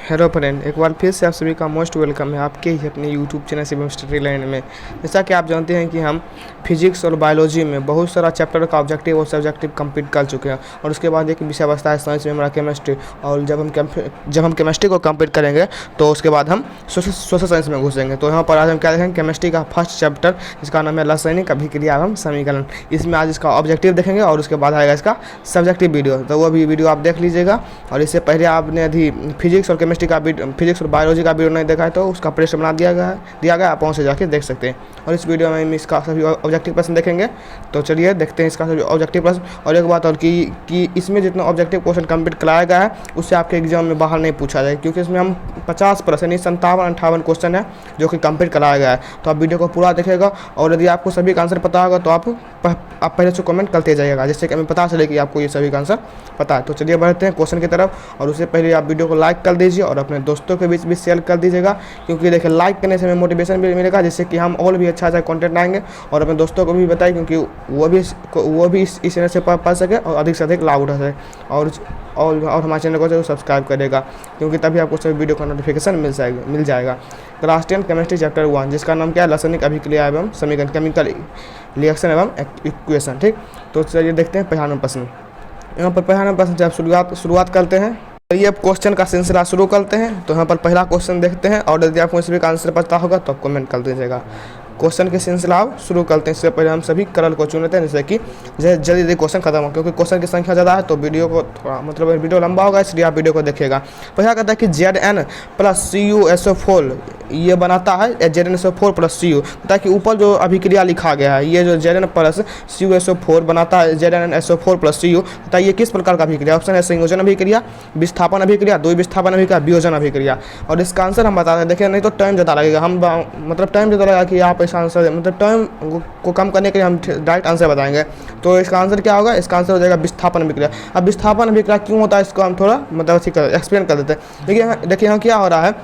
Hello friend, एक बार फिर से आप सभी का मोस्ट वेलकम है आपके ही अपने YouTube channel Shivam study line में। जैसा कि आप जानते हैं कि हम फिजिक्स और बायोलॉजी में बहुत सारा चैप्टर का ऑब्जेक्टिव और सब्जेक्टिव कंप्लीट कर चुके हैं और उसके बाद एक विषय बचता है साइंस में हमारा केमिस्ट्री। और जब हम केमिस्ट्री को कंप्लीट करेंगे तो उसके बाद हम सोशल साइंस में घुसेंगे। तो यहाँ पर आज हम क्या देखेंगे, केमिस्ट्री का फर्स्ट चैप्टर जिसका नाम है रासायनिक अभिक्रिया एवं समीकरण। इसमें आज इसका ऑब्जेक्टिव देखेंगे और उसके बाद आएगा इसका सब्जेक्टिव वीडियो, तो वो भी वीडियो आप देख लीजिएगा। और इससे पहले आपने अभी फिजिक्स और फिजिक्स और बायोलॉजी का वीडियो नहीं देखा है तो उसका प्लेलिस्ट बना दिया गया आप वहाँ से जाके देख सकते हैं। और इस वीडियो में हम इसका सभी ऑब्जेक्टिव प्रश्न देखेंगे। तो चलिए देखते हैं इसका सभी ऑब्जेक्टिव प्रश्न। और एक बात और कि इसमें जितना ऑब्जेक्टिव क्वेश्चन कंप्लीट कराया गया है उससे आपके एग्जाम में बाहर नहीं पूछा जाए, क्योंकि इसमें हम 50% 57-58 क्वेश्चन है जो कि कंप्लीट कराया गया है। तो आप वीडियो को पूरा देखिएगा और यदि आपको सभी का आंसर पता होगा तो आप पहले से कमेंट करते जाइएगा, जिससे कि हमें पता चले कि आपको ये सभी का आंसर पता है। तो चलिए बढ़ते हैं क्वेश्चन की तरफ। और उससे पहले आप वीडियो को लाइक कर दीजिए और अपने दोस्तों के बीच भी शेयर कर दीजिएगा, क्योंकि देखिए लाइक करने से हमें मोटिवेशन भी मिलेगा, जिससे कि हम और भी अच्छा कंटेंट आएंगे और अपने दोस्तों को भी बताएं, क्योंकि वो भी इस चैनल से पढ़ सके और अधिक से अधिक लाभ उठा सके। और हमारे चैनल को जरूर सब्सक्राइब करेगा, क्योंकि तभी आपको सभी वीडियो का नोटिफिकेशन मिल जाएगा। क्लास 10 केमिस्ट्री चैप्टर 1 जिसका नाम क्या है, रासायनिक अभिक्रिया एवं समीकरण, केमिकल रिएक्शन एवं इक्वेशन। ठीक, तो चलिए देखते हैं पहला नंबर प्रश्न। यहाँ पर पहला नंबर प्रश्न से आप शुरुआत करते हैं। चलिए अब क्वेश्चन का सिलसिला शुरू करते हैं। तो यहाँ पर पहला क्वेश्चन देखते हैं और यदि आपको इसमें का आंसर पता होगा तो आप कमेंट कर दीजिएगा। क्वेश्चन के सिलसिला शुरू करते हैं। इससे पहले हम सभी कलर को चुनते हैं, जैसे कि जल्दी क्वेश्चन खत्म हो, क्योंकि क्वेश्चन की संख्या ज़्यादा है तो वीडियो को थोड़ा वीडियो लंबा होगा, इसलिए आप वीडियो को देखिएगा। पहला कहता है कि Zn + CuSO4 ये बनाता है Zn-SO4 + Cu। कहता है कि ऊपर जो अभिक्रिया लिखा गया है, ये जो Zn + CuSO4 बनाता है Zn-SO4 + Cu, कहता है ये किस प्रकार का अभिक्रिया। ऑप्शन है संयोजन अभिक्रिया, विस्थापन अभिक्रिया, द्विविस्थापन अभिक्रिया, वियोजन अभिक्रिया। और इसका आंसर हम बता दें, देखिए नहीं तो टाइम ज़्यादा लगेगा, हम टाइम ज़्यादा लगेगा कि आप इसका आंसर टाइम को कम करने के लिए हम डायरेक्ट आंसर बताएंगे। तो इसका आंसर क्या होगा, इसका आंसर हो जाएगा विस्थापन अभिक्रिया। अब विस्थापन अभिक्रिया क्यों होता है इसको हम थोड़ा एक्सप्लेन कर देते हैं। देखिए यहाँ क्या हो रहा है,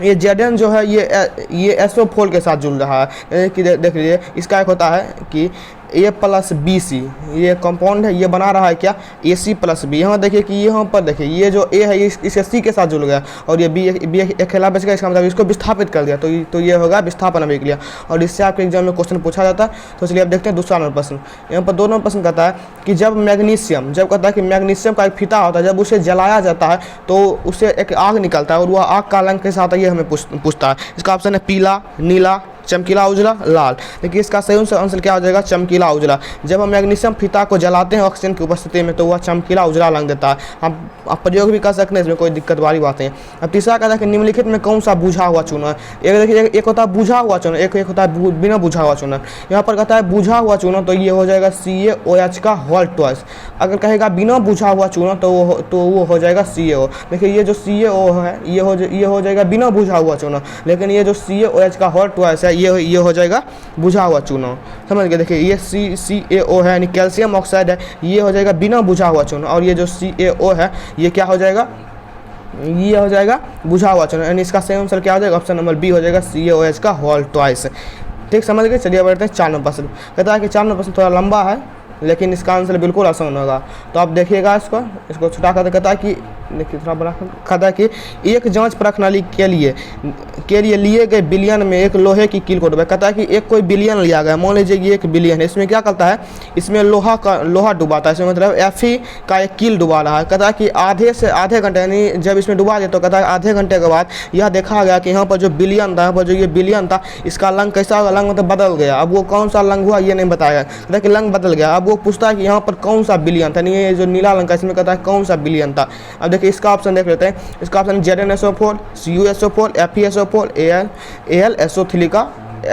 ये Zn जो है ये SO4 के साथ जुड़ रहा है। कि देख लीजिए, इसका एक होता है कि A + BC ये कंपाउंड है, ये बना रहा है क्या AC + B। यहाँ देखिए कि यहाँ पर देखिए ये जो A है इसके C के साथ जुड़ गया और ये B अकेला बच गया, इसका मतलब इसको विस्थापित कर दिया। तो ये होगा विस्थापन अभिक्रिया और इससे आपके एग्जाम में क्वेश्चन पूछा जाता है। तो चलिए अब देखते हैं दूसरा नंबर प्रश्न। यहाँ पर 2 नंबर प्रश्न कहता है कि जब कहता है कि मैग्नीशियम का एक फीता होता है, जब उसे जलाया जाता है तो उससे एक आग निकलता है और वह आग का रंग के साथ ये हमें पूछता है। इसका ऑप्शन है पीला, नीला, चमकीला उजला, लाल। देखिए इसका सही आंसर क्या हो जाएगा, चमकीला उजला। जब हम मैग्नीशियम फीता को जलाते हैं ऑक्सीजन की उपस्थिति में तो वह चमकीला उजला रंग देता है। हम आप प्रयोग भी कर सकते हैं, इसमें कोई दिक्कत वाली बात नहीं। अब तीसरा कहता है कि निम्नलिखित में कौन सा बुझा हुआ चूना है। एक होता है बुझा हुआ चूना, एक होता है बिना बुझा हुआ चूना। यहाँ पर कहता है बुझा हुआ चूना तो ये हो जाएगा CaOH का होल ट्वाइस। अगर कहेगा बिना बुझा हुआ चूना तो वो हो जाएगा CaO। देखिए ये जो CaO है ये हो जाएगा बिना बुझा हुआ चूना, लेकिन ये जो CaOH का होल ट्वाइस है ये हो जाएगा बुझा हुआ चूना। समझ गए, देखिए ये CaO है यानी कैल्शियम ऑक्साइड है, ये हो जाएगा बिना बुझा हुआ चूना। और ये जो CaO है ये क्या हो जाएगा, ये हो जाएगा बुझा हुआ चूना। यानी इसका सही आंसर क्या हो जाएगा, ऑप्शन नंबर बी हो जाएगा CaOH का होल ट्वाइस। ठीक, समझ गए। चलिए बढ़ते हैं 4 नंबर प्रश्न। कहता है कि 4 नंबर प्रश्न थोड़ा लंबा है लेकिन इसका आंसर बिल्कुल आसान होगा, तो आप देखिएगा। इसको छुटा कर कहता है कि देखिए थोड़ा बड़ा कहता है कि एक जांच प्रणाली के लिए लिए गए बिलियन में एक लोहे की कील को डूबा। कहता है कि एक कोई बिलियन लिया गया, मान लीजिए ये 1 बिलियन है, इसमें क्या करता है, इसमें लोहा डुबाता है, इसमें मतलब Fe का एक कील डुबा रहा है। कहता है कि आधे घंटे यानी जब इसमें डुबा दिया तो कहता है आधे घंटे के बाद यह देखा गया कि यहाँ पर जो बिलियन था, यहाँ पर जो ये बिलियन था इसका रंग कैसा होगा, रंग मतलब बदल गया। अब वो कौन सा रंग हुआ ये नहीं बताया, कहता है कि रंग बदल गया। अब वो पूछता है कि यहाँ पर कौन सा बिलियन था, नहीं ये जो नीला रंग का इसमें कहता है कौन सा बिलियन था। अब देखिए इसका ऑप्शन देख लेते हैं। इसका option Zn-SO4, CuSO4, FeSO4, AlSO3 का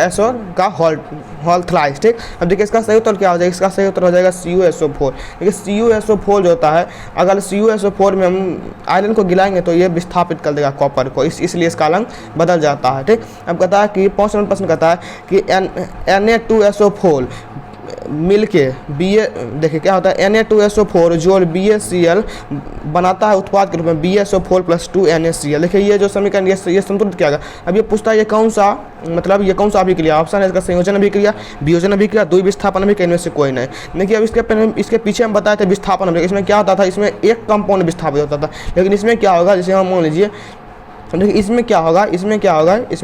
SO का होल थ्राइस। ठीक, अब देखिए इसका सही उत्तर क्या हो जाएगा, इसका सही उत्तर हो जाएगा CuSO4। देखिए CuSO4 जो होता है, अगर CuSO4 में हम आयरन को गिलाएंगे तो ये विस्थापित कर देगा कॉपर को, इसलिए इसका रंग बदल जाता है। ठीक, अब कहता है कि 5 नंबर प्रश्न कहता है कि Na2SO4 मिल के देखिए क्या होता है, Na2SO4 जोड़ BaCl बनाता है उत्पाद के रूप में BaSO4 + 2 NaCl। देखिए ये जो समीकरण ये संतुलित किया गया। अब ये पूछता है ये कौन सा अभिक्रिया। ऑप्शन है इसका संयोजन अभिक्रिया, वियोजन अभिक्रिया, द्विविस्थापन अभिक्रिया, इनमें से कोई नहीं। देखिए अब इसके पीछे हम बताए थे विस्थापन अभिक्रिया। इसमें क्या होता था, इसमें एक कंपाउंड विस्थापित होता था, लेकिन इसमें क्या होगा, जैसे हम मान लीजिए देखिए इसमें क्या होगा, इसमें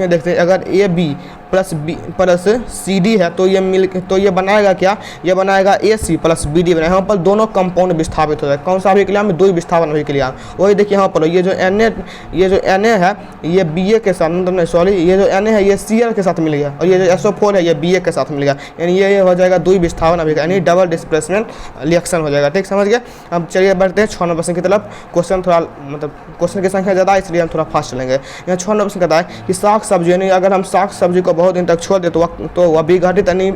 देखते हैं अगर A B plus C D है तो ये बनाएगा क्या, ये बनाएगा A C plus B D बनाएगा। यहाँ पर दोनों कंपाउंड विस्थापित हो जाए। कौन सा अभिक्रिया में, द्वि विस्थापन अभिक्रिया। वही देखिए यहाँ पर ये जो Na है ये Ba के साथ, मतलब नहीं सॉरी, ये जो Na है ये Cl के साथ मिल गया, और ये जो SO4 है ये Ba के साथ मिल गया, यानी ये हो जाएगा द्वि विस्थापन अभिक्रिया, यानी डबल डिस्प्लेसमेंट रिएक्शन हो जाएगा। ठीक समझ गए। अब चलिए बढ़ते हैं 6 नंबर प्रश्न की तरफ। क्वेश्चन थोड़ा मतलब क्वेश्चन की संख्या ज़्यादा है इसलिए हम थोड़ा फास्ट चलेंगे। यहाँ 6 नंबर प्रश्न कहता है कि साग सब्जी, यानी अगर हम साग सब्जी को बहुत दिन तक छोड़ दे तो वह विघटित यानी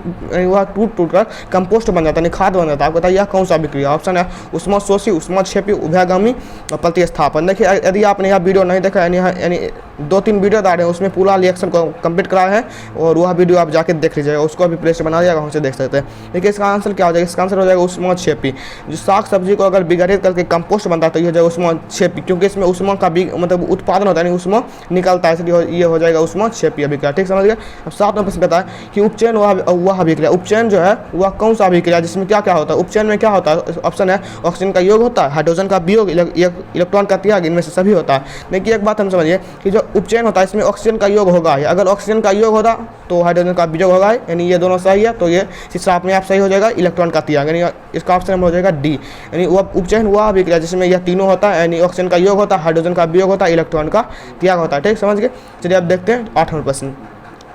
वह टूट कर कंपोस्ट बन जाता है, खाद बन जाता है। आप बताइए यह कौन सा अभिक्रिया। ऑप्शन है उष्माशोषी, उष्माक्षेपी, उभयगामी और प्रतिस्थापन। देखिए यदि आपने यह वीडियो नहीं देखा, यानी 2-3 वीडियो आ रहे हैं उसमें पूरा रिएक्शन को कंप्लीट कराया है, और वह वीडियो आप जाके देख लीजिएगा, उसको अभी प्लेलिस्ट बना दिया, वहाँ से देख सकते हैं। देखिए इसका आंसर क्या हो जाएगा, इसका आंसर हो जाएगा उष्माक्षेपी। जो साग सब्जी को अगर विघटित करके कंपोस्ट बनता है तो यह हो जाएगा उष्माक्षेपी, क्योंकि इसमें उष्मा का मतलब उत्पादन होता है, यानी उष्मा निकलता है, इसलिए ये हो जाएगा उष्माक्षेपी अभिक्रिया। ठीक समझ गए। अब 7 नंबर प्रश्न कहता है कि उपचयन वह अभिक्रिया, उपचयन जो है वह कौन सा अभिक्रिया जिसमें क्या क्या होता है। उपचयन में क्या होता है, ऑप्शन है ऑक्सीजन का योग होता है, हाइड्रोजन का वियोग, इलेक्ट्रॉन का त्याग, इनमें से सभी होता है। देखिए एक बात हम समझिए कि जो उपचयन होता है इसमें ऑक्सीजन का योग होगा ही, अगर ऑक्सीजन का योग होता तो हाइड्रोजन का वियोग होगा, यानी ये दोनों सही है, तो ये तीसरा अपने आप सही हो जाएगा, इलेक्ट्रॉन का त्याग, यानी इसका ऑप्शन हो जाएगा डी। यानी वह उपचयन हुआ अभिक्रिया जिसमें यह तीनों होता है, यानी ऑक्सीजन का योग होता है, हाइड्रोजन का वियोग होता है, इलेक्ट्रॉन का त्याग होता है। ठीक समझ गए। चलिए अब देखते हैं 8 नंबर प्रश्न।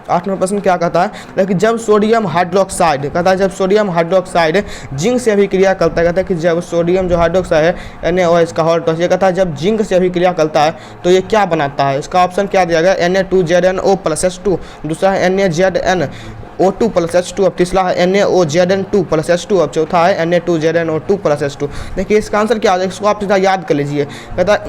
8 नंबर प्रश्न क्या कहता है, लेकिन जब सोडियम हाइड्रोक्साइड, कहता है जब सोडियम हाइड्रोक्साइड जिंक से अभिक्रिया करता है, कहता है कि जब सोडियम जो हाइड्रोक्साइड है NaOH का हॉट, ये कहता है जब जिंक से अभिक्रिया करता है तो ये क्या बनाता है। इसका ऑप्शन क्या दिया गया, Na2ZnO+H2, दूसरा है NaZnO2+H2, अब तीसरा है NaOZn2+H2, अब चौथा है Na2ZnO2+H2। देखिए इसका आंसर क्या आ जाएगा, इसको आप सीधा याद कर लीजिए। कहता है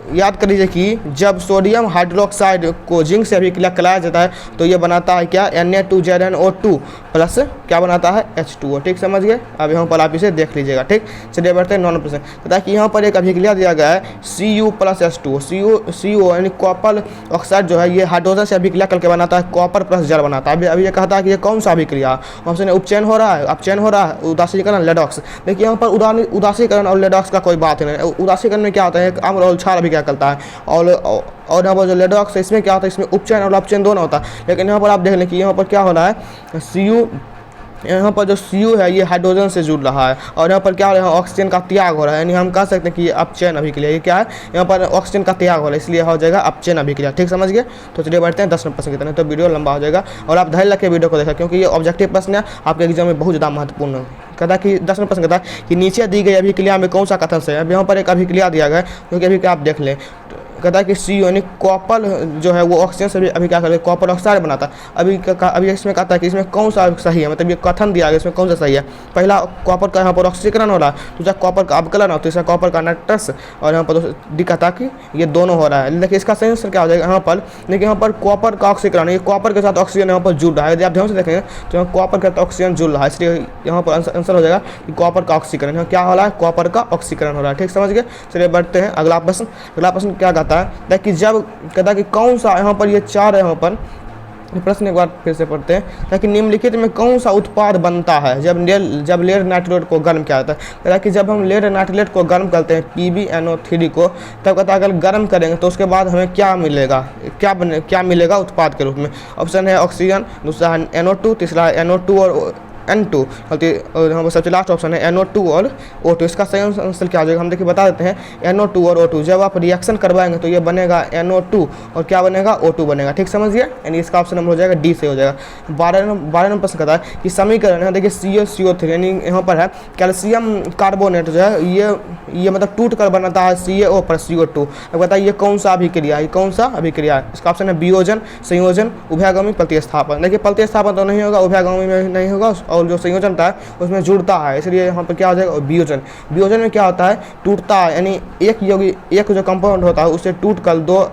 याद कर लीजिए कि जब सोडियम हाइड्रोक्साइड को जिंक से अभिक्रिया कराया जाता है तो ये बनाता है क्या, Na2ZnO2 प्लस क्या बनाता है H2O। ठीक समझ गए। अब यहाँ पर आप इसे देख लीजिएगा। ठीक चलिए बढ़ते हैं 9 नंबर प्रश्न। कहता है कि यहाँ पर एक अभिक्रिया दिया गया है Cu+H2O, CO यानी कॉपर ऑक्साइड जो है ये हाइड्रोजन से अभिक्रिया करके बनाता है, कॉपर प्लस जल बनाता है। अभी ये कहता है कि ये कौन सा अभिक्रिया, ऑप्शन है उपचयन हो रहा है, अपचयन हो रहा है, उदासीकरण, लेडॉक्स। देखिए यहाँ पर उदासीकरण और लेडॉक्स का कोई बात नहीं है। उदासीकरण में क्या होता है, आम्ल और क्षार अभिक्रिया करता है, और यहाँ पर जो लेडॉक्स है इसमें क्या होता है, इसमें उपचयन और अपचयन दोनों होता है। लेकिन यहाँ पर आप देख लें कि यहाँ पर क्या हो रहा है, Cu यहाँ पर जो Cu है ये हाइड्रोजन से जुड़ रहा है, और यहाँ पर क्या हो रहा है, ऑक्सीजन का त्याग हो रहा है, यानी हम कह सकते हैं कि ये अपचयन अभिक्रिया, ये क्या है, यहाँ पर ऑक्सीजन का त्याग हो रहा है, इसलिए हो जाएगा अपचयन अभिक्रिया। ठीक समझ गए। तो चलिए बढ़ते हैं 10 नंबर प्रश्न की तरफ, तो वीडियो लंबा हो जाएगा और आप धैर्य रख वीडियो को देखा, क्योंकि ये ऑब्जेक्टिव प्रश्न है, आपके एग्जाम में बहुत ज़्यादा महत्वपूर्ण है। कहता है कि 10 नंबर प्रश्न कहता है कि नीचे दी गई अभिक्रिया में कौन सा कथन से है। अब यहाँ पर एक अभिक्रिया दिया गया है, क्योंकि अभिक्रिया आप देख लें। कहता है कि Cu यानी कॉपर जो है वो ऑक्सीजन से अभी क्या करते, कॉपर ऑक्साइड बनाता है। अभी इसमें कहता है कि इसमें कौन सा सही है, मतलब ये कथन दिया गया इसमें कौन सा सही है। पहला कॉपर का यहाँ पर ऑक्सीकरण हो रहा है, दूसरा कॉपर का अवकलन और तीसरा कॉपर का नाइट्रस, और यहाँ पर डी कहता है कि ये दोनों हो रहा है। देखिए इसका सही आंसर क्या हो जाएगा, यहाँ पर देखिए यहाँ पर कॉपर का ऑक्सीकरण, ये कॉपर के साथ ऑक्सीजन यहाँ पर जुड़ रहा है। यदि आप ध्यान से देखेंगे तो यहाँ कॉपर के साथ ऑक्सीजन जुड़ रहा है, इसलिए यहाँ पर आंसर हो जाएगा कि कॉपर का ऑक्सीकरण। यहाँ क्या हो रहा है, कॉपर का ऑक्सीकरण हो रहा है। ठीक समझ गए। चलिए बढ़ते हैं अगला प्रश्न। अगला प्रश्न क्या कहता है, देखिए जब कहता है कि कौन सा, यहाँ पर ये 4 है, यहाँ पर प्रश्न एक बार फिर से पढ़ते हैं, ताकि निम्नलिखित में कौन सा उत्पाद बनता है जब लेड नाइट्रेट को गर्म किया जाता है। कहता है कि जब हम लेड नाइट्रेट को गर्म करते हैं PbNO3 को, तब कहता है अगर गर्म करेंगे तो उसके बाद हमें क्या मिलेगा, क्या मिलेगा उत्पाद के रूप में। ऑप्शन है ऑक्सीजन, दूसरा है NO2, तीसरा है NO2 और N2, और यहाँ पर सबसे लास्ट ऑप्शन है NO2 और O2। इसका सही आंसर क्या हो जाएगा, हम देखिए बता देते हैं। NO2 और O2 जब आप रिएक्शन करवाएंगे तो ये बनेगा NO2 और क्या बनेगा, O2 बनेगा। ठीक समझिए, यानी इसका ऑप्शन नंबर हो जाएगा डी से हो जाएगा। 12 नंबर प्रश्न कहता है कि समीकरण है, देखिए CaCO3, यानी यहाँ पर है कैल्शियम कार्बोनेट जो है ये मतलब टूट कर बनाता है CaO पर CO2। अब बताइए ये कौन सा अभिक्रिया है, कौन सा अभिक्रिया है। इसका ऑप्शन है वियोजन, संयोजन, उभयगामी, प्रतिस्थापन। देखिए प्रतिस्थापन तो नहीं होगा, उभयगामी में नहीं होगा, और जो संयोजन था उसमें जुड़ता है, इसलिए यहाँ पर क्या हो जाएगा, वियोजन। वियोजन में क्या होता है, टूटता है, यानी एक जो कंपाउंड होता है उससे टूट कर दो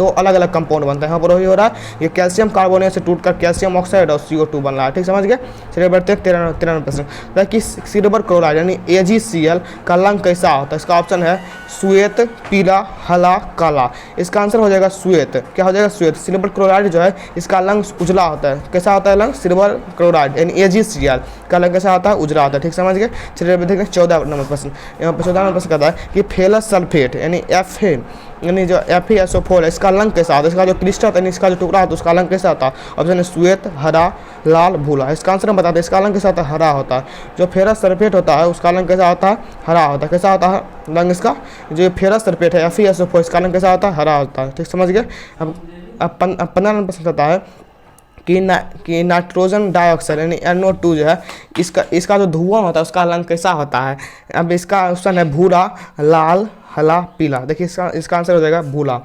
अलग अलग कंपाउंड बनता है। यहाँ पर वही हो रहा है, ये कैल्शियम कार्बोनेट से टूटकर कैल्शियम ऑक्साइड और CO2 बन रहा है। ठीक समझ गए। चलिए बढ़ते हैं 13 प्रश्न कि सिल्वर क्लोराइड यानी AgCl का रंग कैसा होता है। इसका ऑप्शन है श्वेत, पीला, हरा, काला। इसका आंसर हो जाएगा श्वेत। क्या हो जाएगा, श्वेत। सिल्वर क्लोराइड जो है इसका रंग उजला होता है। कैसा होता है रंग, सिल्वर क्लोराइड यानी AgCl का रंग कैसा होता है, उजला होता है। ठीक समझ गए। चलिए देखते हैं 14 नंबर प्रश्न। यहाँ पर 14 नंबर प्रश्न कहता है कि फेरस सल्फेट यानी यानी जो FeSO4 है इसका रंग कैसा होता है, इसका जो क्रिस्टल यानी इसका जो टुकड़ा होता है उसका रंग कैसा होता है। ऑप्शन है श्वेत, हरा, लाल, भूरा। इसका आंसर हम बताते हैं, इसका रंग कैसा होता है, हरा होता है। जो फेरस सल्फेट होता है उसका रंग कैसा होता है, हरा होता है। कैसा होता है रंग इसका, जो फेरस सल्फेट है FeSO4 इसका रंग कैसा होता है, हरा होता है। ठीक समझ गए। अब 15 नंबर प्रश्न आता है कि नाइट्रोजन डाइऑक्साइड यानी NO2 जो है इसका जो धुआं होता है उसका रंग कैसा होता है। अब इसका ऑप्शन है भूरा, लाल, हरा, पीला। देखिए इसका आंसर हो जाएगा भूरा।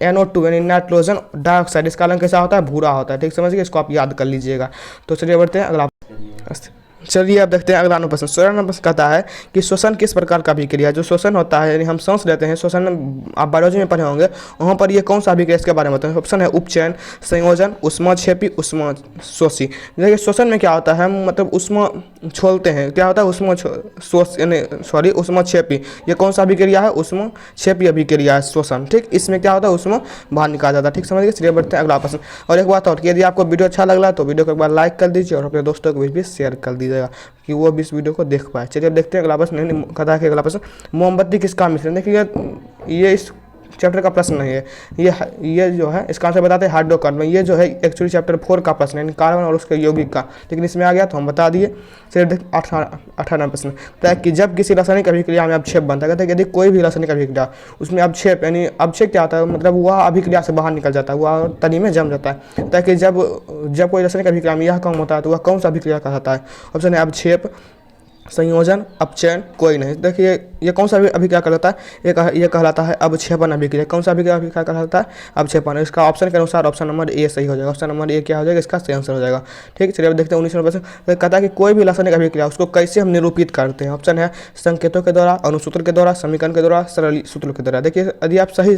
NO2 यानी नाइट्रोजन डाइऑक्साइड इसका रंग कैसा होता है, भूरा होता है। ठीक समझ गए, इसको आप याद कर लीजिएगा। तो चलिए बढ़ते हैं अगला। चलिए अब देखते हैं अगला प्रश्न। 16 नंबर कहता है कि श्वसन किस प्रकार का अभिक्रिया है। जो श्वसन होता है यानी हम सांस लेते हैं, श्वसन आप बायोलॉजी में पढ़े होंगे, वहाँ पर ये कौन सा अभिक्रिया इसके बारे में बताएं। ऑप्शन है उपचयन, संयोजन, ऊष्माक्षेपी, ऊष्माशोषी। देखिए श्वसन में क्या होता है, हम मतलब ऊष्मा छोड़ते हैं, क्या होता है ऊष्माक्षेपी। ये कौन सा अभिक्रिया है, ऊष्माक्षेपी अभिक्रिया है श्वसन। ठीक, इसमें क्या होता है ऊष्मा बाहर निकाला जाता है। ठीक समझ गए। चलिए बढ़ते हैं अगला प्रश्न। और एक बात और कि यदि आपको वीडियो अच्छा लग रहा है तो वीडियो को एक बार लाइक कर दीजिए और अपने दोस्तों को भी शेयर कर दीजिए कि वो भी इस वीडियो को देख पाए। चलिए अब देखते हैं अगला प्रश्न। कथा के अगला प्रश्न, मोमबत्ती किसका मिश्रण। देखिए ये इस चैप्टर का प्रश्न नहीं है, ये जो है इसका आंसर बताते हैं हाइड्रोकार्बन। ये जो है एक्चुअली चैप्टर 4 का प्रश्न है, कार्बन और उसके यौगिक का, लेकिन इसमें आ गया तो हम बता दिए। चलिए देख 18 प्रश्न कि जब किसी रासायनिक अभिक्रिया में अवक्षेप बनता है, कहते हैं यदि कोई भी रासायनिक अभिक्रिया उसमें अवक्षेप यानी अवक्षेप क्या होता है, मतलब वह अभिक्रिया से बाहर निकल जाता है, वह तनी में जम जाता है। ताकि जब कोई रासायनिक अभिक्रिया में यह कम होता है तो वह कौन सा अभिक्रिया कहलाता है। ऑप्शन है अवक्षेप, संयोजन, अपचयन, कोई नहीं। देखिए ये कौन सा अभिक्रिया कहलाता है, ये कहलाता है अवक्षेपण अभिक्रिया। कौन सा अभिक्रिया कहलाता है, अवक्षेपण। इसका ऑप्शन के अनुसार ऑप्शन नंबर ए सही हो जाएगा। ऑप्शन नंबर ए क्या हो जाएगा, इसका सही आंसर हो जाएगा। ठीक, चलिए अब देखते हैं 19 नंबर से कहता है कि कोई भी रासायनिक अभिक्रिया उसको कैसे हम निरूपित करते हैं। ऑप्शन है संकेतों के द्वारा, अणुसूत्र के द्वारा, समीकरण के द्वारा, सरल सूत्र के द्वारा। देखिए यदि आप सही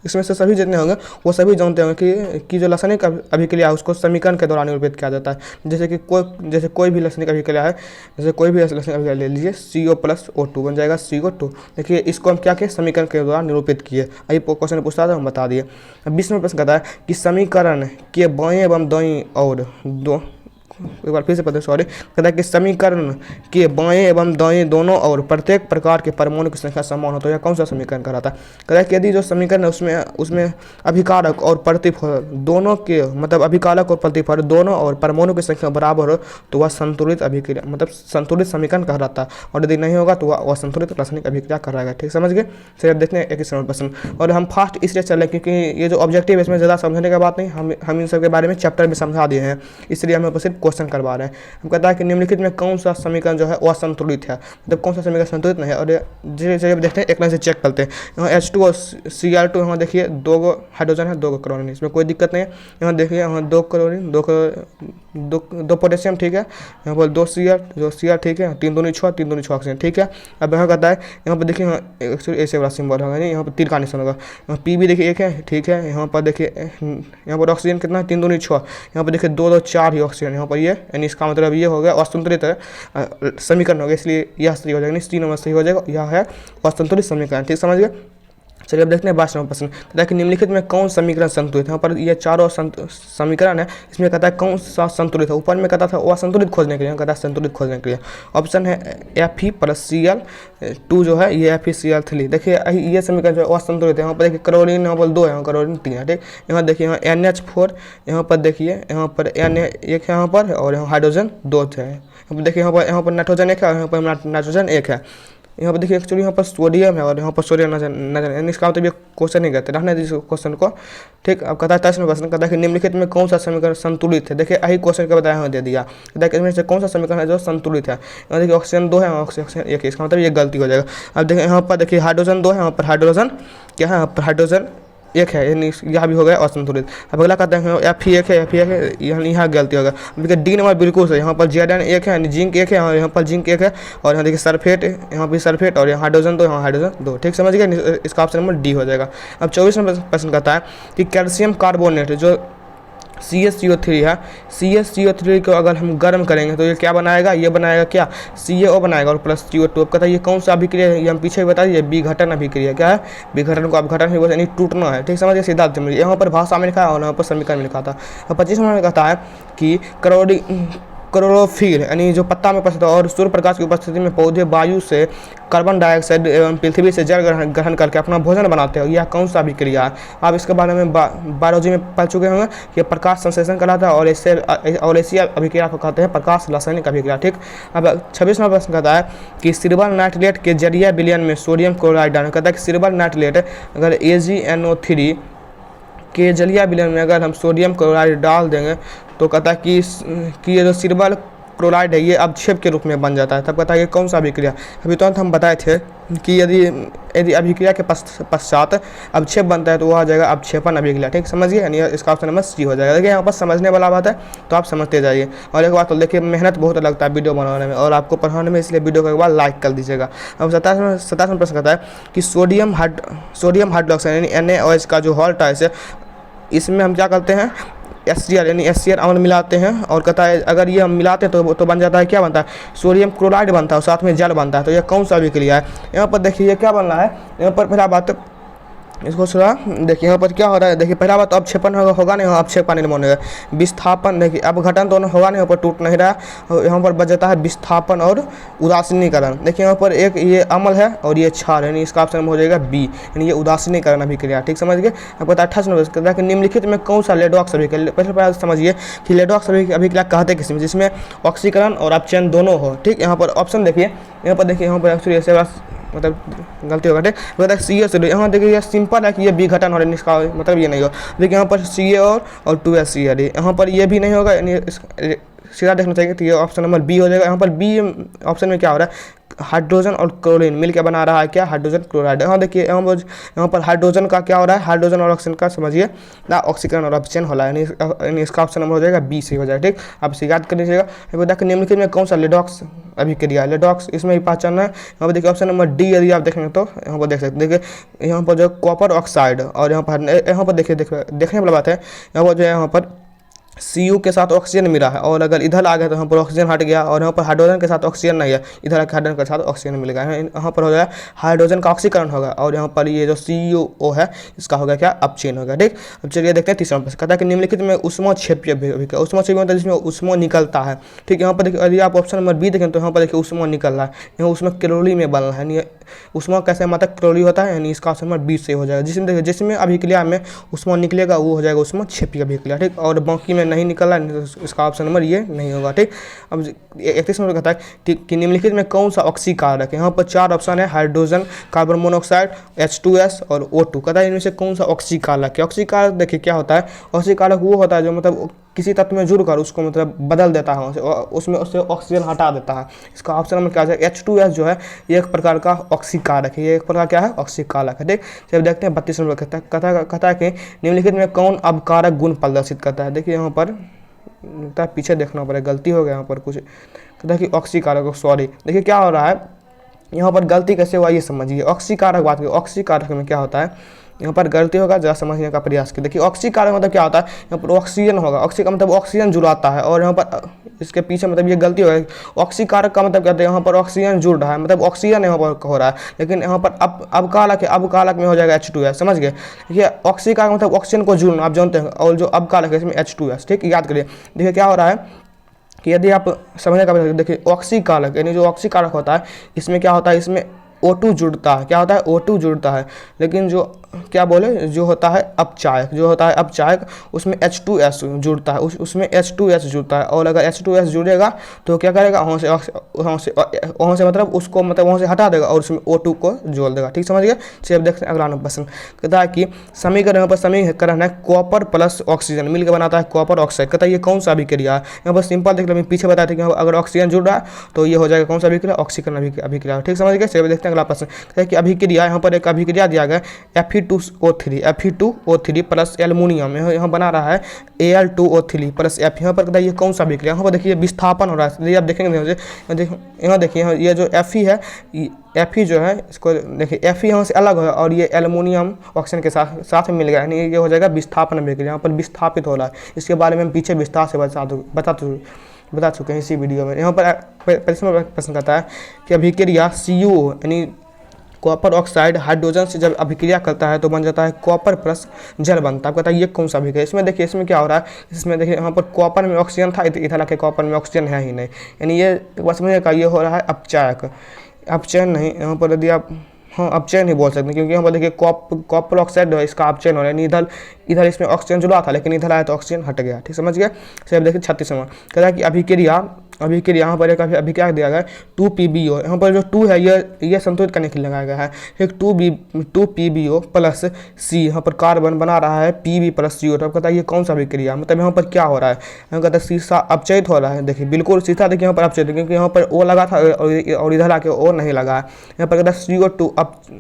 इसमें से सभी जितने होंगे वो सभी जानते होंगे कि जो रासायनिक अभिक्रिया है उसको समीकरण के द्वारा निरूपित किया जाता है। जैसे कोई भी रासायनिक अभिक्रिया है, जैसे कोई भी रासायनिक अभिक्रिया ले लीजिए, CO+O2 बन जाएगा CO2। देखिए इसको हम क्या किए, समीकरण के द्वारा निरूपित किए। अभी क्वेश्चन पूछता था हम बता दिए। 20 में प्रश्न कहता है कि समीकरण के बाएं एवं दाएं और दो, एक बार फिर से पता, सॉरी, कहता है कि समीकरण के बाएं एवं दाएं दोनों और प्रत्येक प्रकार के परमाणु की संख्या समान हो तो यह कौन सा समीकरण कहलाता है। कहता है कि यदि जो समीकरण है उसमें अभिकारक और प्रतिफल दोनों के, मतलब अभिकारक और प्रतिफल दोनों और परमाणु की संख्या बराबर हो तो वह संतुलित अभिक्रिया, मतलब संतुलित समीकरण कहलाता है। और यदि नहीं होगा तो वह असंतुलित रासायनिक अभिक्रिया कहलाएगा। ठीक समझ गए। चलिए अब देखते हैं 21 नंबर प्रश्न। और हम फास्ट इसलिए चल रहे हैं क्योंकि ये जो ऑब्जेक्टिव है इसमें ज़्यादा समझने का बात नहीं, हम इन सब के बारे में चैप्टर में समझा दिए हैं, इसलिए हमें सिर्फ क्वेश्चन करवा रहे हैं। हम कहता है कि निम्नलिखित में कौन सा समीकरण जो है वो असंतुलित है, मतलब कौन सा समीकरण संतुलित नहीं है। और जैसे देखते हैं एक लाइन से चेक करते हैं। यहाँ H2 और Cl2, यहाँ देखिए 2 हाइड्रोजन है, 2 क्लोरीन, इसमें कोई दिक्कत नहीं है। यहाँ देखिए यहाँ 2 क्लोरीन, 2 पोटेशियम, ठीक है। यहाँ पर 2 Cl ठीक है, 3 दूनी 6, 3 दूनी 6 ऑक्सीजन, ठीक है। अब यहाँ कहता है, यहाँ पर देखिए एक्चुअली ऐसे वाला सिंबल होगा, यहाँ पर तीर का निशान होगा। यहाँ Pb देखिए 1 है, ठीक है। यहाँ पर देखिए यहाँ पर ऑक्सीजन कितना है, 3 दूनी 6। यहाँ पर देखिए 2 2 4 ही ऑक्सीजन, यहाँ पर ये, यानी इसका मतलब ये हो गया असंतुलित समीकरण हो गया, इसलिए यह सही हो जाएगा, सी नंबर सही हो जाएगा, यह है असंतुलित समीकरण। ठीक समझ गए। चलिए अब देखते हैं 22 नंबर प्रश्न। कहता है कि निम्नलिखित में कौन समीकरण संतुलित है। यहाँ पर ये चारों समीकरण है, इसमें कहता है कौन सा संतुलित है। ऊपर में कहता था वो असंतुलित खोजने के लिए, कहता है संतुलित खोजने के लिए। ऑप्शन है Fe+Cl2 जो है ये FeCl3। देखिए ये समीकरण जो है वो असंतुलित है। यहाँ पर देखिए क्लोरीन यहाँ पर 2 है, यहाँ क्लोरीन 3 है, ठीक। यहाँ देखिए यहाँ NH4, यहाँ पर देखिए यहाँ पर N1 है यहाँ पर, और यहाँ हाइड्रोजन 2 है। यहाँ पर देखिए यहाँ पर नाइट्रोजन 1 है, यहाँ पर नाइट्रोजन 1 है। यहाँ पर देखिए एक्चुअली यहाँ पर सोडियम है और यहाँ पर सोडियम नजर, यानी इसका मतलब ये क्वेश्चन नहीं करते, रहने दीजिए क्वेश्चन को। ठीक, अब कहता है 23 में प्रश्न कहता है कि निम्नलिखित में कौन सा समीकरण संतुलित है। देखिए यही क्वेश्चन का बताया हमें दे दिया, कहता है कि इसमें से कौन सा समीकरण है जो संतुलित है। यहाँ देखिए ऑक्सीजन 2 है, ऑक्सीजन 1 है, इसका मतलब ये गलती हो जाएगा। अब देखिए यहाँ पर देखिए हाइड्रोजन 2 है, यहाँ पर हाइड्रोजन क्या है, यहाँ पर हाइड्रोजन 1 है, यानी यह भी हो गया असंतुलित। अब अगला कहते हैं Fe1 है, यानी यहाँ गलती होगा। देखिए डी नंबर बिल्कुल है, यहाँ पर Zn 1 है, यानी जिंक 1 है, और यहाँ पर जिंक 1 है, और यहाँ देखिए सल्फेट, यहाँ भी सल्फेट, और यहाँ हाइड्रोजन 2, यहाँ हाइड्रोजन 2। ठीक समझ गए, इसका ऑप्शन नंबर डी हो जाएगा। अब 24 नंबर प्रश्न कहता है कि कैल्शियम कार्बोनेट जो CaCO3 है, CaCO3 को अगर हम गर्म करेंगे तो ये क्या बनाएगा, ये बनाएगा क्या, CaO बनाएगा और प्लस CO2। अब कहता है ये कौन सा अभिक्रिया है, ये हम पीछे बता दिए, विघटन अभिक्रिया। क्या है, विघटन को अपघटन ही बोलते हैं, यानी टूटना है। ठीक समझिए, सिद्धांत समझिए। यहाँ पर भाषा में लिखा है और यहाँ पर समीकरण में लिखा था। अब 25 नंबर में कहता है कि क्लोरोफिल यानी जो पत्ता में उपस्थित है और सूर्य प्रकाश की उपस्थिति में पौधे वायु से कार्बन डाइऑक्साइड एवं पृथ्वी से जल ग्रहण करके अपना भोजन बनाते हैं। यह कौन सा अभिक्रिया है? आप इसके बारे में बायोलॉजी में पढ़ चुके होंगे कि प्रकाश संश्लेषण कहलाता है और ऐसी अभिक्रिया को कहते हैं प्रकाश रासायनिक अभिक्रिया। ठीक, अब 26वां प्रश्न कहता है कि सिल्वर नाइट्रेट के जलीय विलयन में सोडियम क्लोराइड डालना। कहता है कि सिल्वर नाइट्रेट अगर AgNO3 के जलीय विलयन में अगर हम सोडियम क्लोराइड डाल देंगे तो कहता है कि ये जो सिल्वर क्लोराइड है ये अवक्षेप के रूप में बन जाता है। तब कहता है ये कौन सा अभिक्रिया? अभी तुरंत हम बताए थे कि यदि अभिक्रिया के पश्चात अवक्षेप बनता है तो वह आ जाएगा अवक्षेपण अभिक्रिया। ठीक, समझिए, यानी इसका ऑप्शन नंबर सी हो जाएगा। देखिए यहाँ पर समझने वाला बात है तो आप समझते जाइए। और एक बात तो देखिए, मेहनत बहुत लगता है वीडियो बनाने में और आपको पढ़ाने में, इसलिए वीडियो को एक बार लाइक कर दीजिएगा। अब 27वां प्रश्न कहता है कि सोडियम हाइड्रोक्साइड यानी NaOH का जो हॉल्ट है इसमें हम क्या करते हैं? HCl यानी HCl अम्ल मिलाते हैं और कहता है अगर ये हम मिलाते हैं तो बन जाता है, क्या बनता है? सोडियम क्लोराइड बनता है और साथ में जल बनता है। तो ये कौन सा अभिक्रिया है? यहाँ पर देखिए ये क्या बन रहा है। यहाँ पर पहला बात इसको थोड़ा देखिए, यहाँ पर क्या हो रहा है। देखिए पहला बात अवक्षेपण होगा नहीं, अवक्षेपण निर्माण होगा। विस्थापन देखिए अपघटन तो होगा नहीं, यहाँ पर टूट नहीं रहा। यहाँ पर बच जाता है विस्थापन और उदासीनीकरण। देखिए यहाँ पर एक ये अम्ल है और ये क्षार, यानी इसका ऑप्शन हो जाएगा बी, यानी ये उदासीनीकरण अभिक्रिया। ठीक, समझ गए। आपको 28 नंबर कहता है कि निम्नलिखित में कौन सा लेडॉक्स अभिक्रिया? पहले समझिए कि लेडॉक्स अभिक्रिया कहते किसमें? जिसमें ऑक्सीकरण और अपचयन दोनों हो। ठीक, यहाँ पर ऑप्शन देखिए, यहाँ पर देखिए, यहाँ पर एक्चुअली ऐसे मतलब गलती होगा। ठीक, बताया CH। यहाँ देखिए ये सिंपल है कि ये विघटन हो रहा है, इसका मतलब ये नहीं होगा। देखिए यहाँ पर Ca और 2HCl, यहाँ पर ये भी नहीं होगा, यानी सीधा देखना चाहिए। तो ये ऑप्शन नंबर बी हो जाएगा। यहाँ पर बी ऑप्शन में क्या हो रहा है? हाइड्रोजन और क्लोरीन मिलकर बना रहा है क्या? Hydrogen chloride. यहाँ देखिए यहाँ पर हाइड्रोजन का क्या हो रहा है? हाइड्रोजन और ऑक्सीजन का समझिए ना, ऑक्सीकरण और अपचयन हो रहा है, यानी इसका ऑप्शन नंबर हो जाएगा बी से हो जाएगा। ठीक, आप इसे याद कर लीजिएगा। देखिए निम्नलिखित में कौन सा लेडॉक्स अभिक्रिया? लेडॉक्स इसमें भी पहचानना है। यहाँ पर देखिए ऑप्शन नंबर डी, यदि आप देखेंगे तो यहाँ पर देख सकते हैं। देखिए यहाँ पर जो कॉपर ऑक्साइड और यहाँ पर देखिए देखने वाला बात है, यहाँ पर जो है यहाँ पर Cu के साथ ऑक्सीजन मिला है और अगर इधर आ गया तो यहाँ पर ऑक्सीजन हट गया और यहाँ पर हाइड्रोजन के साथ ऑक्सीजन नहीं है, इधर हाइड्रोजन के साथ ऑक्सीजन मिल गया है। यहाँ पर हो गया हाइड्रोजन का ऑक्सीकरण होगा और यहाँ पर ये जो CO है इसका होगा क्या? अपचयन होगा। ठीक, अब चलिए देखते हैं तीसरा प्रश्न। कहता है कि निम्नलिखित में ऊष्मोक्षेपीय अभिक्रिया। ऊष्मोक्षेपीय मतलब जिसमें ऊष्मा निकलता है। ठीक, यहाँ पर देखिए यदि आप ऑप्शन नंबर बी देखें तो यहाँ पर देखिए ऊष्मा निकल रहा है, यहाँ उसमें कैलोरी में बन रहा है, यानी ऊष्मा कैसे मतलब कैलोरी होता है, यानी इसका ऑप्शन नंबर बी से हो जाएगा। जिसमें देखिए जिसमें अभिक्रिया में ऊष्मा निकलेगा वो हो जाएगा ऊष्मोक्षेपीय अभिक्रिया। ठीक, और बाकी में नहीं निकल रहा है, इसका ऑप्शन नंबर ये नहीं होगा। ठीक, अब 31 नंबर कहता है कि निम्नलिखित में कौन सा ऑक्सीकारक है? यहाँ पर 4 ऑप्शन है, हाइड्रोजन, कार्बन मोनोऑक्साइड, H2S और O2। कहता है इनमें से कौन सा ऑक्सीकारक है? ऑक्सीकारक देखिए क्या होता है? ऑक्सीकारक वो होता है जो मतलब किसी तत्व में जुड़कर उसको मतलब बदल देता है, उसमें उससे ऑक्सीजन हटा देता है। इसका ऑप्शन नंबर क्या है? H2S जो है ये एक प्रकार का ऑक्सीकारक है, ये एक प्रकार क्या है? ऑक्सीकारक है। ठीक, जब देखते हैं 32 नंबर कहता है कि निम्नलिखित में कौन अवकारक गुण प्रदर्शित करता है? देखिए यहाँ पर पीछे देखना पड़ेगा, गलती हो गया यहाँ पर कुछ। कहता है कि ऑक्सीकारक, सॉरी देखिए क्या हो रहा है यहाँ पर, गलती कैसे हुआ ये समझिए। ऑक्सीकारक बात करें, ऑक्सीकारक में क्या होता है? यहाँ पर गलती होगा, जरा समझने का प्रयास कीजिए। देखिए ऑक्सीकारक मतलब क्या होता है? यहाँ पर ऑक्सीजन होगा, ऑक्सी का मतलब ऑक्सीजन जुड़ाता है और यहाँ पर इसके पीछे मतलब ये गलती होगा। ऑक्सीकारक का मतलब कहते हैं यहाँ पर ऑक्सीजन जुड़ रहा है, मतलब ऑक्सीजन यहाँ पर हो रहा है, लेकिन यहाँ पर अवकारक है, अवकारक में हो जाएगा H2S। समझ गए? देखिए ऑक्सीकारक मतलब ऑक्सीजन को जुड़ना, आप जानते हैं, और जो अवकारक है इसमें H2S। ठीक, याद करिए। देखिए क्या हो रहा है कि यदि आप समझने का प्रयास, देखिए ऑक्सीकारक यानी जो ऑक्सीकारक होता है इसमें क्या होता है? इसमें O2 जुड़ता है। क्या होता है? O2 जुड़ता है। लेकिन जो क्या बोले जो होता है अपचायक, जो होता है अपचायक उसमें H2S जुड़ता है, उसमें H2S जुड़ता है और अगर H2S जुड़ेगा तो क्या करेगा? वहाँ से मतलब उसको मतलब वहाँ से हटा देगा और उसमें O2 को जोड़ देगा। ठीक, समझ गए? चलिए अब देखते हैं अगला प्रश्न। कहता है कि समीकरण, यहाँ पर समीकरण है कॉपर प्लस ऑक्सीजन मिलकर बनाता है कॉपर ऑक्साइड। कहता है ये कौन सा अभिक्रिया है? यहाँ पर सिंपल देख लो, मैं पीछे बताया था कि अगर ऑक्सीजन जुड़ रहा है तो ये हो जाएगा कौन सा अभिक्रिया? ऑक्सीकरण अभिक्रिया। ठीक, समझ गए? चलिए देखते हैं अगला प्रश्न। कहता है कि अभिक्रिया, यहाँ पर एक अभिक्रिया दिया गया Fe2O3 प्लस एल्युमिनियम, यहाँ बना रहा है Al2O3 प्लस F। यहाँ पर कहता है ये कौन सा अभिक्रिया? यहाँ पर देखिए विस्थापन हो रहा है, यदि आप देखेंगे यहाँ देखिए ये जो Fe है, Fe जो है इसको देखिए Fe यहाँ से अलग है और ये एल्युमिनियम ऑक्सीजन के साथ मिल गया, यानी ये हो जाएगा विस्थापन अभिक्रिया। यहाँ पर विस्थापित हो रहा है, इसके बारे में हम पीछे विस्तार से बता चुके हैं इसी वीडियो में। यहाँ पर प्रश्न कहता है कि अभिक्रिया Cu यानी कॉपर ऑक्साइड हाइड्रोजन से जब अभिक्रिया करता है तो बन जाता है कॉपर प्लस जल बनता है। आप कहता है ये कौन सा अभिक्रिया, इसमें देखिए इसमें क्या हो रहा है, इसमें देखिए यहाँ पर कॉपर में ऑक्सीजन था, इधर आके कॉपर में ऑक्सीजन है ही नहीं, यानी ये बस समझिए का ये हो रहा है अपचायक, अपचयन नहीं, यहाँ पर यदि आप हाँ अपचयन ही बोल सकते हैं, क्योंकि यहाँ पर देखिए कॉपर ऑक्साइड है, इसका अपचयन हो रहा है, यानी इधर इधर इसमें ऑक्सीजन जुड़ा था लेकिन इधर आया तो ऑक्सीजन हट गया। ठीक समझ गया। चलिए देखिए 36 नंबर कहता है कि अभिक्रिया यहाँ पर एक अभिक्रिया दिया गया है 2PbO, यहाँ पर जो 2 है ये संतुलित करने के लिए लगाया गया है। एक 2PbO प्लस C यहाँ पर कार्बन बना रहा है Pb प्लस CO। तो अब कहता है ये कौन सा अभिक्रिया, मतलब यहाँ पर क्या हो रहा है, यहाँ कहता है सीसा अपचयित हो रहा है। देखिए बिल्कुल सीसा देखिए यहाँ पर अपचयित, क्योंकि यहाँ पर O लगा था और इधर आके O नहीं लगा है। यहाँ पर कहता है CO2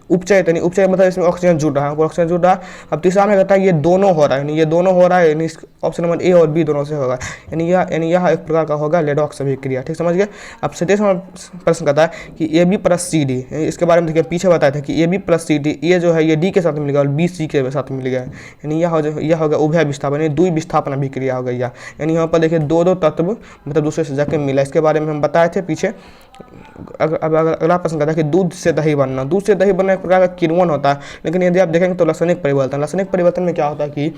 उपचयित, यानी उपचयित मतलब इसमें ऑक्सीजन जुड़ रहा है, ऑक्सीजन जुड़ रहा है। अब तीसरा में कहता है ये दोनों हो रहा है, यानी ये दोनों हो रहा है, यानी ऑप्शन नंबर A और B दोनों से होगा, यानी यह एक प्रकार का होगा रेडॉक्स अभिक्रिया। ठीक समझ गए। अब 37वां प्रश्न कहता है कि AB प्लस CD, इसके बारे में देखिए पीछे बताया था कि AB प्लस CD ये जो है ये D के साथ मिल गया और B C के साथ मिल गया, यानी यह होगा उभय विस्थापन, यानी द्वि विस्थापन अभिक्रिया हो गई। यानी यहाँ पर देखिए दो तत्व मतलब दूसरे से जाके मिला, इसके बारे में हम बताए थे पीछे। अब अगला प्रश्न कहता है कि दूध से दही बनना, दूध से दही बनना एक प्रकार का किण्वन होता है, लेकिन यदि आप देखेंगे तो रासायनिक परिवर्तन में क्या होता है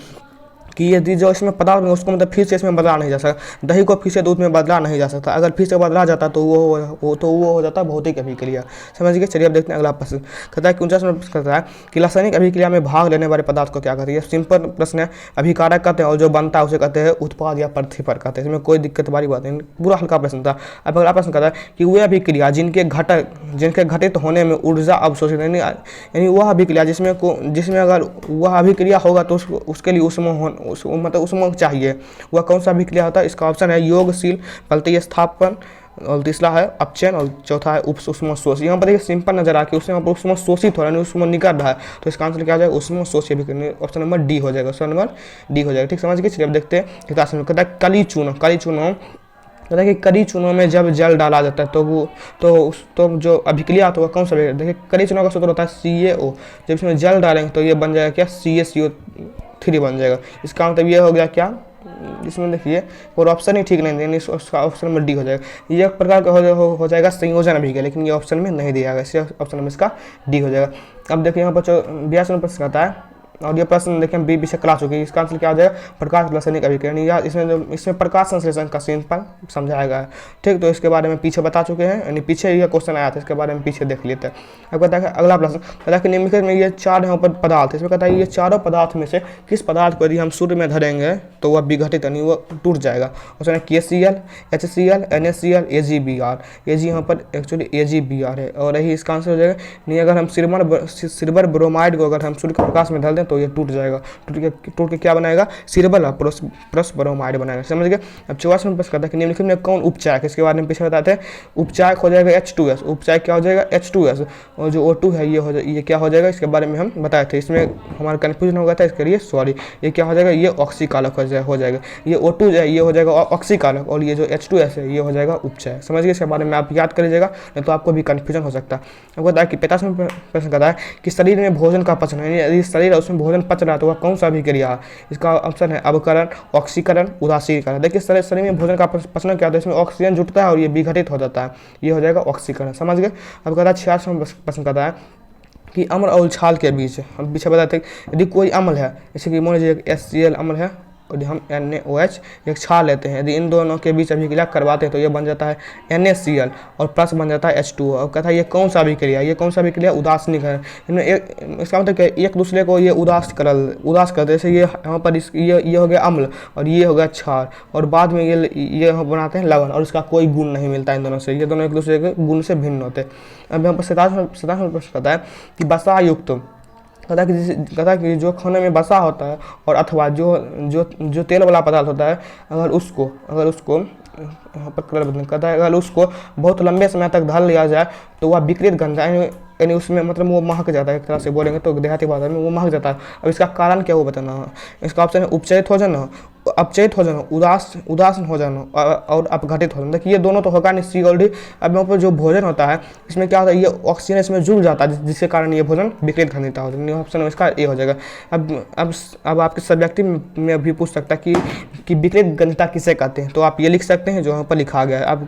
कि यदि जो इसमें पदार्थ में उसको मतलब फिर से इसमें बदला नहीं जा सकता, दही को फिर से दूध में बदला नहीं जा सकता, अगर फिर से बदला जाता तो वो हो जाता भौतिक अभिक्रिया। समझ गए। चलिए अब देखते हैं अगला प्रश्न कहता है कि 49वां प्रश्न कहता है कि रासायनिक अभिक्रिया में भाग लेने वाले पदार्थ को क्या कहते हैं। सिंपल प्रश्न है, अभिकारक कहते हैं और जो बनता है उसे कहते हैं उत्पाद या प्रतिफल कहते हैं, इसमें कोई दिक्कत वाली बात नहीं, पूरा हल्का प्रश्न था। अब अगला प्रश्न कहता है कि वह अभिक्रिया जिनके घटित होने में ऊर्जा अवशोषित, यानी वह अभिक्रिया जिसमें अगर वह अभिक्रिया होगा तो उसके लिए मतलब उसमें चाहिए, वह कौन सा अभिक्रिया होता है। इसका ऑप्शन है योगशील बलतीय स्थापन, और तीसरा है अपचयन, और चौथा है उष्मोशोषी। यहाँ पर देखिए सिंपल नजर आके उसमें यहाँ पर उष्मोशोषित हो रहा है, उसमें निकल रहा है, तो इसका आंसर क्या हो जाएगा उष्मोशोषी अभिक्रिया, ऑप्शन नंबर डी हो जाएगा, ऑप्शन नंबर डी हो जाएगा। ठीक समझ गए। चलिए अब देखते हैं कहता है कली चूना कहता है कि करी चूनों में जब जल डाला जाता है तो जो अभिक्रिया तो वह कौन सा अभिक्रिया। देखिए करी चूनों का सूत्र होता है CaO, जब इसमें जल डालेंगे तो ये बन जाएगा क्या CaCO3 बन जाएगा। इसका मतलब ये हो गया क्या, इसमें देखिए और ऑप्शन ही ठीक नहीं देंगे, उसका ऑप्शन नंबर डी हो जाएगा। ये एक प्रकार का हो जाएगा संयोजन अभिक्रिया, लेकिन ये ऑप्शन में नहीं दिया गया, इसलिए ऑप्शन नंबर इसका डी हो जाएगा। अब देखिए यहाँ पर 82वां प्रश्न कहता है, और ये प्रश्न देखिए हम पीछे करा चुके हैं, इसका आंसर क्या हो जाएगा प्रकाश रासायनिक अभिक्रिया, इसमें प्रकाश संश्लेषण का सिंपल समझाया है। ठीक, तो इसके बारे में पीछे बता चुके हैं, यानी पीछे यह क्वेश्चन आया था, इसके बारे में पीछे देख लेते हैं। अब कहता है अगला प्रश्न कहता है कि निम्नलिखित में ये 4 यहाँ पर पदार्थ, इसमें कहता है ये चारों पदार्थ में से किस पदार्थ को यदि हम सूर्य में धरेंगे तो वह विघटित यानी वो टूट जाएगा। उसमें KCl, HCl, NaCl, AgBr, Ag यहाँ पर एक्चुअली AgBr है, और यही इसका आंसर हो जाएगा। नहीं, अगर हम सिल्वर ब्रोमाइड को अगर हम सूर्य के प्रकाश में धर दें तो ये टूट जाएगा, टूट के क्या बनाएगा सिल्वर प्लस ब्रोमाइड बनाएगा। समझ गए। अब 84वां प्रश्न कहता है कि निम्नलिखित में कौन उपचायक, इसके बारे में पीछे बताते हैं। उपचायक हो जाएगा H2S, उपचायक क्या हो जाएगा H2S, और जो O2 है ये क्या हो जाएगा, इसके बारे में हम बताए थे, इसमें हमारा कन्फ्यूजन हो गया था, इसके लिए सॉरी। ये क्या हो जाएगा, ये ऑक्सीकारक हो जाएगा, ये O2 है ये हो जाएगा ऑक्सीकारक, और ये जो H2S है ये हो जाएगा उपचायक। समझ गए। इसके बारे में आप याद कर लीजिएगा, नहीं तो आपको भी कन्फ्यूजन हो सकता है। अब कहता है कि 85वां प्रश्न कहता है कि शरीर में भोजन का पचन है, यदि शरीर उसमें भोजन पच रहा है तो वह कौन सा अभिक्रिया है। इसका ऑप्शन है अवकरण, ऑक्सीकरण, उदासीकरण। देखिए शरीर में भोजन का पचना क्या होता है, इसमें ऑक्सीजन जुटता है और ये विघटित हो जाता है, ये हो जाएगा ऑक्सीकरण। समझ गए। अब कहता है 86वां प्रश्न कहता है कि अम्ल और छाल के बीच, हम पीछे बताते हैं यदि कोई अम्ल है, जैसे कि मान लीजिए HCl अम्ल है और हम NaOH एक छाल लेते हैं, यदि इन दोनों के बीच अभिक्रिया करवाते हैं तो ये बन जाता है NaCl और प्लस बन जाता है H2O। अब कहता है ये कौन सा अभिक्रिया, ये कौन सा अभिक्रिया उदासीनीकरण, इनमें इसका मतलब क्या एक दूसरे को ये उदास करते, जैसे ये यहाँ पर ये हो गया अम्ल और ये हो गया क्षार, और बाद में ये बनाते हैं लवण, और इसका कोई गुण नहीं मिलता इन दोनों से, ये दोनों एक दूसरे के गुण से भिन्न होते हैं। अब यहाँ पर 57वां प्रश्न कहता है कि वसा युक्त, कहता है कि जो खाने में वसा होता है और अथवा जो तेल वाला पदार्थ होता है, अगर उसको यहाँ पर कलर बदलना कहता है, अगर उसको बहुत लंबे समय तक धर लिया जाए तो वह विकृत गंध, यानी उसमें मतलब वो महक जाता है, एक तरह से बोलेंगे तो देहाती भाषा में वो महक जाता है। अब इसका कारण क्या वो बताना है। इसका ऑप्शन है उपचयित हो जाना, अपचयित हो जाना, उदासीन हो जाना और अपघटित हो जाना। देखिए ये दोनों तो होगा नहीं, सी ऑलरेडी। अब यहाँ पर जो भोजन होता है इसमें क्या होता है, ये ऑक्सीजन इसमें जुड़ जाता है जिसके कारण ये भोजन विकृत गंधता होता है। ऑप्शन इसका ए हो जाएगा। अब आपके सब्जेक्टिव में भी पूछ सकता है कि विकृत गंधता किसे कहते हैं, तो आप ये लिख सकते हैं जो यहाँ पर लिखा गया है। अब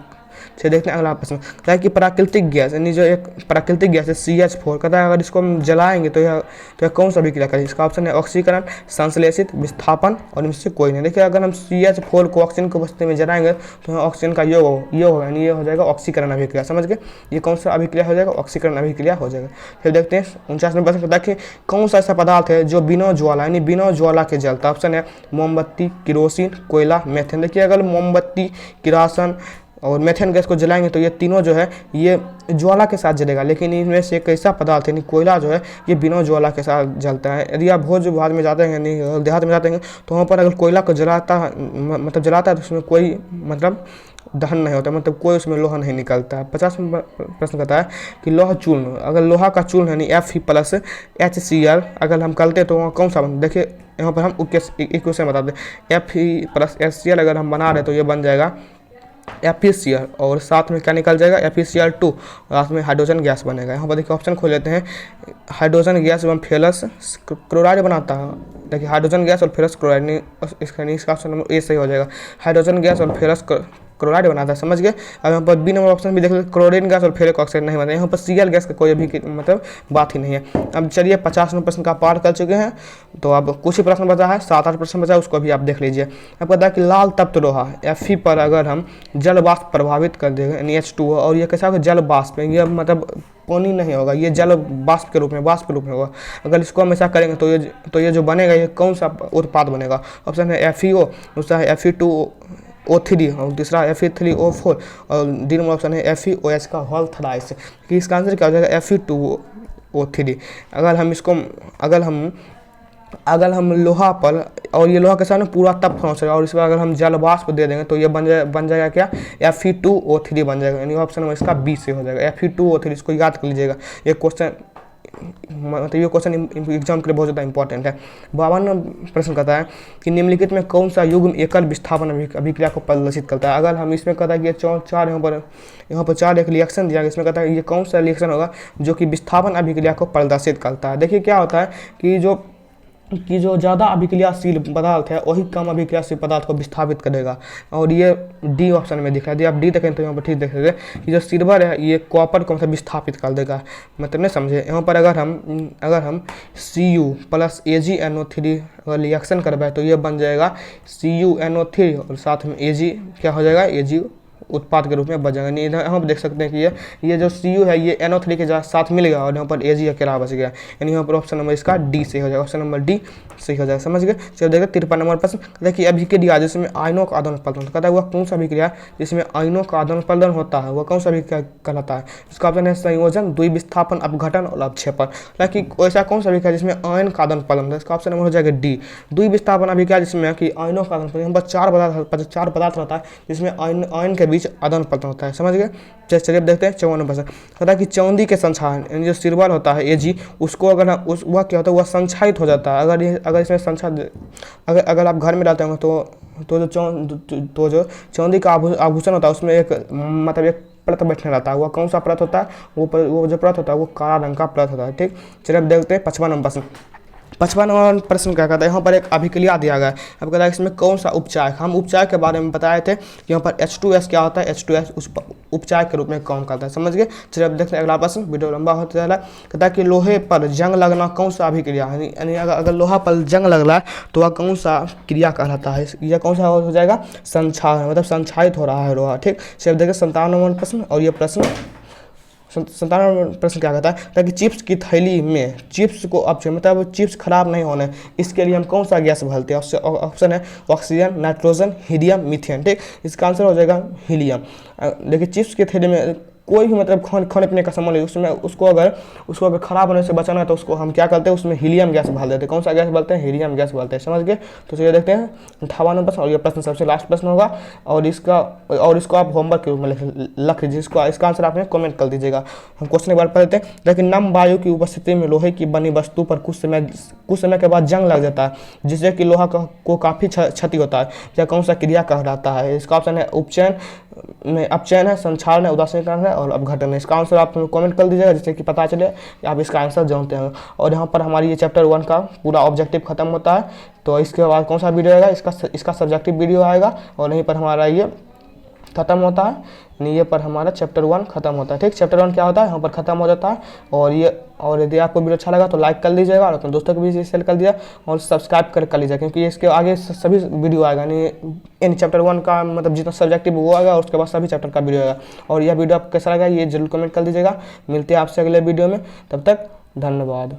चलिए देखते हैं अगला प्रश्न। कहता है कि प्राकृतिक गैस यानी जो एक प्राकृतिक गैस है CH4, कहता है अगर इसको हम जलाएंगे तो यह कौन सा अभिक्रिया करेगी। इसका ऑप्शन है ऑक्सीकरण, संश्लेषित, विस्थापन और इनमें से कोई नहीं। देखिए अगर हम CH4 को ऑक्सीजन की उपस्थिति में जलाएंगे तो ऑक्सीजन का योग होगा यानी ये हो जाएगा ऑक्सीकरण अभिक्रिया। समझ गए, ये कौन सा अभिक्रिया हो जाएगा, ऑक्सीकरण अभिक्रिया हो जाएगा। फिर देखते हैं 49वां प्रश्न। कहता है कि कौन सा ऐसा पदार्थ है जो बिना ज्वाला यानी बिना ज्वाला के जलता है। ऑप्शन है मोमबत्ती, केरोसिन, कोयला, मेथेन। देखिए अगर मोमबत्ती, किरासन और मेथेन गैस को जलाएंगे तो ये तीनों जो है ये ज्वाला के साथ जलेगा, लेकिन इनमें से एक ऐसा पदार्थ यानी कोयला जो है ये बिना ज्वाला के साथ जलता है। यदि आप भोज भात में जाते हैं यानी देहात में जाते हैं तो वहाँ पर अगर कोयला को जलाता है तो उसमें कोई मतलब दहन नहीं होता, मतलब कोई उसमें लोहा नहीं निकलता है। 50वां प्रश्न कहता है कि लोहा चूर्ण, अगर लोहा का चूर्ण यानी Fe+HCl अगर हम करते तो वहाँ कौन सा बन। देखिए यहाँ पर हम इक्वेशन बताते हैं, Fe+HCl अगर हम बना रहे तो ये बन जाएगा FeCl और साथ में क्या निकल जाएगा FeCl2, साथ में हाइड्रोजन गैस बनेगा। यहाँ पर देखिए ऑप्शन खोल लेते हैं, हाइड्रोजन गैस एवं फेरस क्लोराइड बनाता है। देखिए हाइड्रोजन गैस और फेरस क्लोराइड, इसका ऑप्शन नंबर ए सही हो जाएगा। हाइड्रोजन गैस और फेरस क्लोराइड बनाता है, समझ गए। अब यहाँ पर बी नंबर ऑप्शन भी देख लेते, क्लोरीन गैस और फेरिक ऑक्साइड नहीं बनता, यहाँ पर Cl गैस का कोई भी मतलब बात ही नहीं है। अब चलिए 50वां प्रश्न का पार कर चुके हैं, तो अब कुछ ही प्रश्न बचा है, 7-8 प्रश्न बचा है, उसको भी आप देख लीजिए। अब कहता है कि लाल तप्त लोहा Fe पर अगर हम जल वाष्प प्रभावित कर देंगे यानी H2O, और ये कैसा होगा जल वाष्प, ये मतलब पानी नहीं होगा, ये जल वाष्प के रूप में होगा। अगर इसको हम ऐसा करेंगे तो ये जो बनेगा ये कौन सा उत्पाद बनेगा। ऑप्शन है FeO, दूसरा है Fe2O3 और तीसरा Fe3O4 और डी नंबर ऑप्शन है FeOH का होल थ्राइस। कि इसका आंसर क्या हो जाएगा Fe2O3। अगर हम लोहा पर, और ये लोहा के साथ पूरा तप होना चाहिए, और इस पर अगर हम जल वाष्प दे देंगे तो ये बन जाएगा क्या Fe2O3 बन जाएगा, यानी ऑप्शन इसका बी से हो जाएगा Fe2O3। इसको याद कर लीजिएगा, ये क्वेश्चन मतलब ये क्वेश्चन एग्जाम के लिए बहुत ज़्यादा इंपॉर्टेंट है। 52वां प्रश्न कहता है कि निम्नलिखित में कौन सा युग्म एकल विस्थापन अभिक्रिया को प्रदर्शित करता है। अगर हम इसमें कहता है कि चार यहाँ पर 4 एक रिएक्शन दिया गया, इसमें कहता है ये कौन सा रिएक्शन होगा जो कि विस्थापन अभिक्रिया को प्रदर्शित करता है। देखिए क्या होता है कि जो ज़्यादा अभिक्रियाशील पदार्थ है वही कम अभिक्रियाशील पदार्थ को विस्थापित करेगा, और ये डी ऑप्शन में दिख रहा है। यदि आप डी देखें तो यहाँ पर ठीक देख रहे कि जो सिल्वर है ये कॉपर को मतलब विस्थापित कर देगा, मतलब नहीं समझे। यहाँ पर अगर हम Cu+AgNO3 अगर रिएक्शन करवाए तो ये बन जाएगा CuNO3 और साथ में Ag क्या हो जाएगा Ag उत्पाद के रूप में बच जाएगा। यहाँ पर देख सकते हैं कि ये जो Cu है ये NO3 के साथ मिल गया और यहाँ पर Ag अकेला बच गया, यानी यहाँ पर ऑप्शन नंबर इसका डी सही हो जाएगा, ऑप्शन नंबर डी सही हो जाएगा, समझ गए। चलो देखिए 53 नंबर प्रश्न कहता है कि अभिक्रिया जिसमें आयनों का आदान प्रदान, कहता है वह कौन सा अभिक्रिया जिसमें आयनों का आदान प्रदान होता है, वह कौन सा अभिक्रिया कहलाता है। इसका ऑप्शन है संयोजन, द्विविस्थापन, अपघटन और अपक्षेपण। हालांकि ऐसा कौन सा अभिक्रिया जिसमें आयन का आदान प्रदान है, इसका ऑप्शन नंबर हो जाएगा डी द्विविस्थापन अभिक्रिया जिसमें कि आयनों का आदान प्रदान, चार पदार्थ रहता है जिसमें आयन के बीच आदान प्रदान होता है, समझ गए। चलिए देखते हैं 54 प्रश्न कहता है कि चांदी के संक्षारण यानी जो सिल्वर होता है Ag उसको अगर वह क्या होता है वह संक्षारित हो जाता है। अगर इसमें अगर आप घर में डालते होंगे तो जो चांदी का आभूषण होता है उसमें एक परत बैठने रहता है, वह कौन सा परत होता है, वो जो परत होता है वो काला रंग का परत होता है, ठीक। चलिए अब देखते हैं 55 प्रश्न। 55वां प्रश्न क्या कहता है, यहाँ पर एक अभिक्रिया दिया गया है। अब कहता है इसमें कौन सा उपचाय, हम उपचाय के बारे में बताए थे कि यहाँ पर H2S क्या होता है, H2S उस उपचाय के रूप में काम करता है, समझ गए। चलिए अब देखते हैं अगला प्रश्न, वीडियो लंबा होता जा रहा है। कहता है कि लोहे पर जंग लगना कौन सा अभिक्रिया है, यानी अगर लोहा पर जंग लग रहा है तो वह कौन सा क्रिया कहलाता है, यह कौन सा हो जाएगा संक्षारण, मतलब संक्षारित हो रहा है लोहा, ठीक। चलिए देखिए 57वां प्रश्न, और ये प्रश्न 57वां प्रश्न क्या कहता है ताकि चिप्स की थैली में चिप्स को मतलब चिप्स खराब नहीं होने इसके लिए हम कौन सा गैस भरते हैं। ऑप्शन है ऑक्सीजन, नाइट्रोजन, हीलियम, मीथेन, ठीक। इसका आंसर हो जाएगा हीलियम। देखिए चिप्स की थैली में कोई भी मतलब खाने पीने का सामान है उसमें उसको अगर खराब होने से बचाना है तो उसको हम क्या करते हैं उसमें हीलियम गैस भर देते हैं। कौन सा गैस बोलते हैं, हीलियम गैस बोलते हैं, समझ गए। तो चलिए देखते हैं 58वां प्रश्न, और ये प्रश्न सबसे लास्ट प्रश्न होगा और इसको आप होमवर्क के रूप में लिख लीजिए। इसका आंसर आपने कमेंट कर दीजिएगा। हम क्वेश्चन एक बार पढ़ लेते हैं। लेकिन नम वायु की उपस्थिति में लोहे की बनी वस्तु पर कुछ समय के बाद जंग लग जाता है जिससे कि लोहा को काफ़ी क्षति होता है, यह कौन सा क्रिया कहलाता है। इसका ऑप्शन है अपचयन है, संक्षारण है, उदासीनीकरण है और अपघटन है। इसका आंसर आप कमेंट कर दीजिएगा जिससे कि पता चले कि आप इसका आंसर जानते हैं। और यहाँ पर हमारी ये चैप्टर 1 का पूरा ऑब्जेक्टिव खत्म होता है। तो इसके बाद कौन सा वीडियो आएगा, इसका सब्जेक्टिव वीडियो आएगा और यहीं पर हमारा ये ख़त्म होता है, यानी ये पर हमारा चैप्टर 1 खत्म होता है। ठीक, चैप्टर 1 क्या होता है यहाँ पर ख़त्म हो जाता है। और यदि आपको वीडियो अच्छा लगा तो लाइक कर लीजिएगा और अपने दोस्तों को भी शेयर कर दिया और सब्सक्राइब कर लीजिएगा, क्योंकि इसके आगे सभी वीडियो आएगा, यानी इन चैप्टर 1 का मतलब जितना सब्जेक्टिव वो आएगा और उसके बाद सभी चैप्टर का वीडियो आएगा। और यह वीडियो आपको कैसा लगा ये जरूर कमेंट कर दीजिएगा। मिलते हैं आपसे अगले वीडियो में, तब तक धन्यवाद।